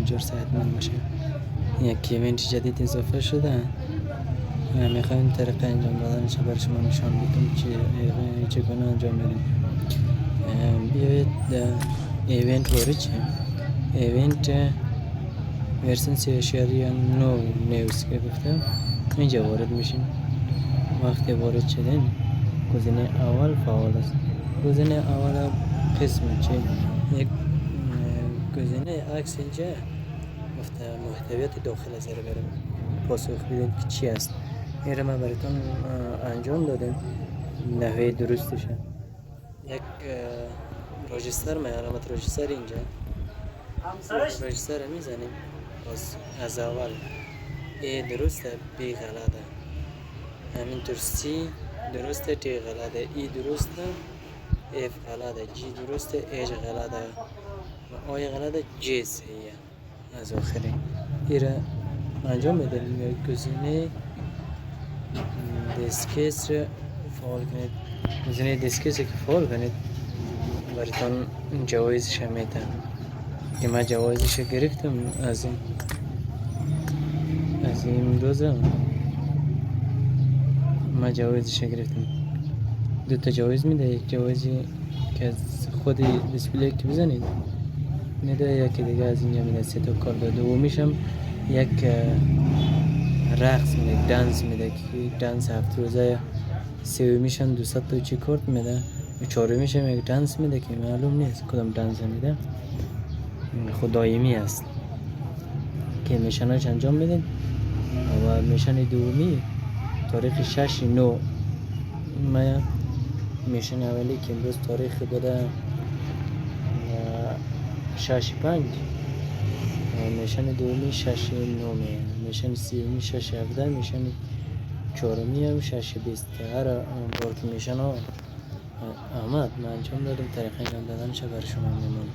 همینجور صحتمند باشه. یک ایونت جدید اضافه شده، میخوایم طریق انجام دادنش بر شما نشان بدیم چگونه انجام بدیم. بیایید ایونت وارد شیم. ایونت ورژن 3.9 نیوز که گفتم اینجا وارد میشیم. وقتی وارد شدین گزینه اول فعال است. گزینه اول قسم چه یک گزینه عکس اینجا گفته محتویات داخل از رو بریم پاسخ بدین که چی است. این ما براتون انجام دادیم. نحوه درستشه یک راجستر ما علامت راجستر اینجا راجستر میزنیم. از اول ای درسته بی غلطه، همینطور سی درسته تی غلطه، ای درسته اف غلطه، جی درسته ایج غلطه و آی غلطه، جی سیه از آخری. ایره انجام بدیم. گزینه دیسکیس رو فعال کنید. گزینه دیسکیس که فعال کنید براتون جوایزش میده که من جوایزش گرفتم از این روزه. من جوایزش گرفتم. دو تا جوایز میده. یک جوایزی که از خود دیسپلی که بزنید میده، یکی دیگه از اینجا میده. سه تا کارت. دومیشم یک رقص میده، دنس میده که دنس 7 روزه. سومیشم 200 تا چی کارت میده. چهارمیشم یک دنس میده که معلوم نیست کدام دنس میده، خود دایمی است که میشناش انجام میدین. و میشن دومی تاریخ 6/9 من میشن اولی که امروز تاریخ داده 6/5 میشن دومی 6/9 میشن سیومی 6/17 میشن چهارمی هم 6/20 که هر بار که میشن آمد من انجام دادم. طریق انجام دادنش بر شما میمونه.